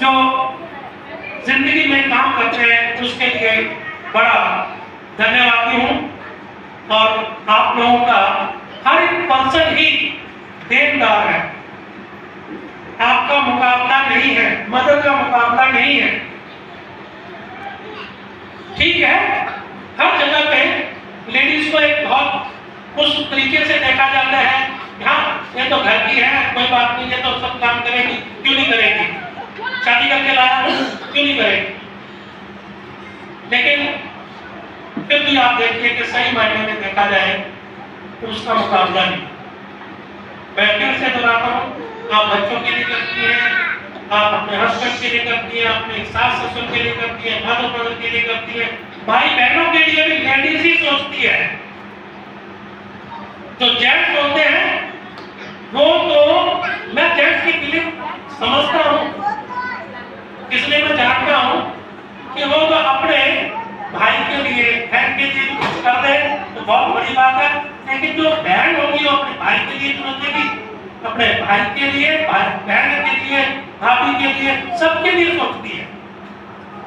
जो जिंदगी में काम करते हैं उसके लिए बड़ा धन्यवादी हूँ। और आप लोगों का हर एक पर्सन ही देनदार है, आपका मुकाबला नहीं है, मदद का मुकाबला नहीं है। ठीक है, हर जगह पे लेडीज को एक बहुत उस तरीके से देखा जाता है, हाँ ये तो घर की है, कोई बात नहीं, ये तो सब काम करेगी, क्यों नहीं करेगी, शादी करके लाया क्यों नहीं करेगी। लेकिन फिर भी आप देखिए कि सही मायने में देखा जाए तो उसका मुकाबला नहीं। मैं फिर से दोहराता हूँ, आप बच्चों के लिए करती हैं, आप अपने हस्बैंड के लिए करती हैं, अपने सास ससुर के लिए करती हैं, मदर ब्रदर के लिए करती हैं, भाई बहनों के लिए भी लेडीज ही सोचती है। जो जेंट्स होते हैं वो तो मैं जेंट्स की फीलिंग समझता हूँ, इसलिए मैं जानता हूँ कि वो तो अपने भाई के लिए बहन के लिए कुछ कर दे तो बहुत बड़ी बात है। लेकिन जो बहन होगी वो अपने भाई के लिए सोचेगी, अपने भाई के लिए, बहन के लिए, भाभी के लिए, सबके लिए सोचती है।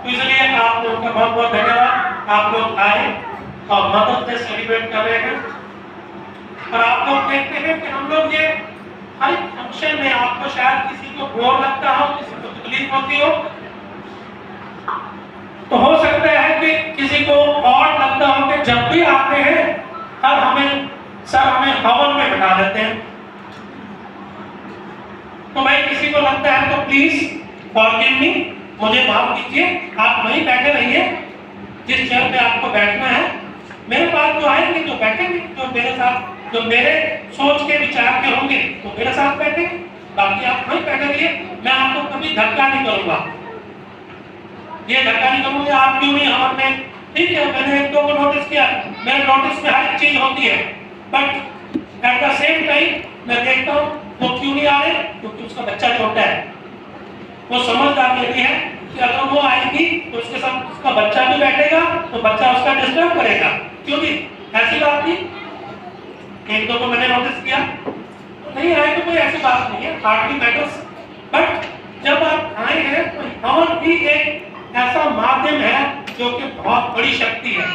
तो इसलिए आप लोगों का बहुत बहुत धन्यवाद। आप लोग आए और मदद से सेलिब्रेट कर रहे हैं। और आप लोग देखते हैं कि हम लोग ये हर एक फंक्शन में, आपको शायद किसी को बोर लगता हो, किसी को तकलीफ होती हो, तो हो सकता है कि किसी को और लगता हो कि जब भी आते हैं हमें हवन में बिठा देते हैं। तो भाई किसी को लगता है तो प्लीज फॉरगिव मी, मुझे माफ कीजिए, आप वहीं बैठे रहिए जिस चेयर पे आपको बैठना है। मेरे पास जो आएंगे, जो बैठेंगे, जो मेरे साथ, जो मेरे सोच के विचार के होंगे वो मेरे साथ बैठेंगे, बाकी आप वहीं बैठे रहिए। मैं आपको कभी धक्का नहीं करूंगा, ये धक्का नहीं करूंगा आप क्यों नहीं हवन में। ठीक है, मैंने एक दो को नोटिस किया, मेरे नोटिस में हर एक चीज होती है, but at the same time मैं देखता हूँ वो क्यों नहीं आ रहे, क्योंकि उसका बच्चा छोटा है। वो समझदार लेती है कि अगर वो आएगी तो उसके साथ उसका बच्चा भी बैठेगा तो बच्चा उसका डिस्टर्ब करेगा, क्योंकि ऐसी बात नहीं। एक दो को मैंने नोटिस किया, नहीं आए तो कोई ऐसी बात नहीं है, हार्डली मैटर्स। बट जब आप आए हैं तो हवन भी एक ऐसा माध्यम है जो कि बहुत बड़ी शक्ति है।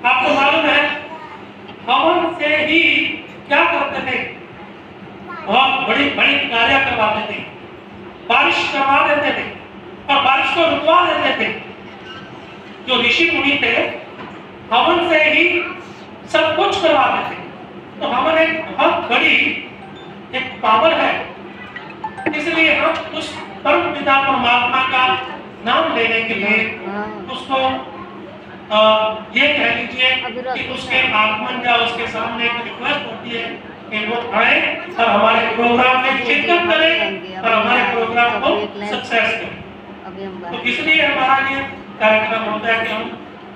आपको मालूम है हवन से ही क्या करते थे, बहुत बड़ी बड़ी कार्य करवाते थे, बारिश करवा देते थे और बारिश को रुकवा देते थे। जो ऋषि मुनि थे हवन से ही सब कुछ करवाते थे। तो हवन एक बहुत बड़ी एक पावर है, इसलिए हम उस परम पिता परमात्मा का नाम लेने के लिए उसको ये कह लीजिए कि उसके आगमन या उसके सामने एक रिक्वेस्ट होती है कि वो आए और हमारे प्रोग्राम में शिरकत करें और हमारे प्रोग्राम को सक्सेस करें। तो इसलिए हमारा ये कार्यक्रम होता है कि हम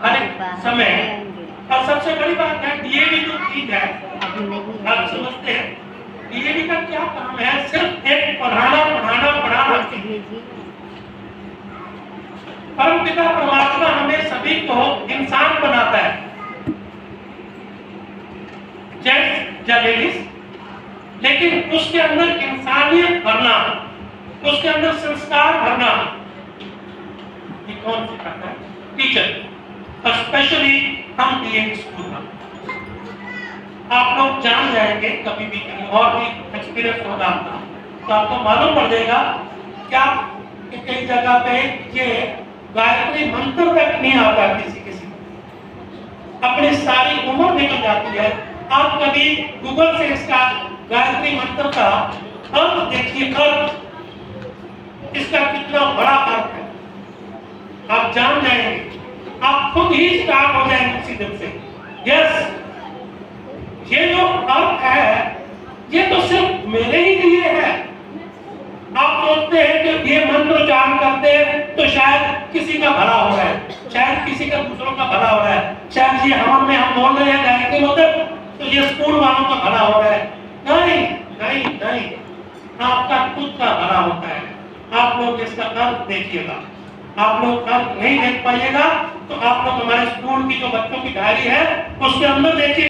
हर एक समय, और सबसे बड़ी बात है डीएवी जो चीज है आप समझते हैं, डीएवी का क्या काम है, सिर्फ एक पढ़ाना पढ़ाना पढ़ाना। परम पिता परमात्मा हमें सभी को इंसान बनाता है, जेंट्स या लेडीज, लेकिन उसके अंदर इंसानियत भरना, उसके अंदर संस्कार भरना ये कौन सिखाता है? टीचर, स्पेशली हम डीएवी स्कूल में। आप लोग जान जाएंगे कभी भी कहीं और भी एक्सपीरियंस होगा आपका, तो आपको मालूम पड़ जाएगा क्या कई जगह पे ये गायत्री मंत्र तक नहीं आता, किसी अपनी सारी उम्र निकल जाती है। आप कभी गूगल से इसका गायत्री मंत्र का अर्थ देखिए, अर्थ इसका कितना बड़ा अर्थ है, आप जान जाएंगे, आप खुद ही स्टार्ट हो जाएंगे उसी दिन से। यस, ये जो अर्थ है ये तो सिर्फ मेरे ही लिए है। आप सोचते हैं कि ये मंत्र उच्चारण करते हैं तो शायद किसी का भला हो रहा है, शायद किसी का दूसरों का भला हो रहा है, शायद ये हवन में हम बोल रहे हैं गायत्री मंत्र तो ये स्कूल वालों का भला हो रहा है। नहीं नहीं नहीं, आपका खुद का भला होता है। आप लोग इसका अर्थ देखिएगा, आप लोग अर्थ नहीं देख पाइएगा तो आप लोग हमारे स्कूल की जो बच्चों की डायरी है उसके अंदर देखिए।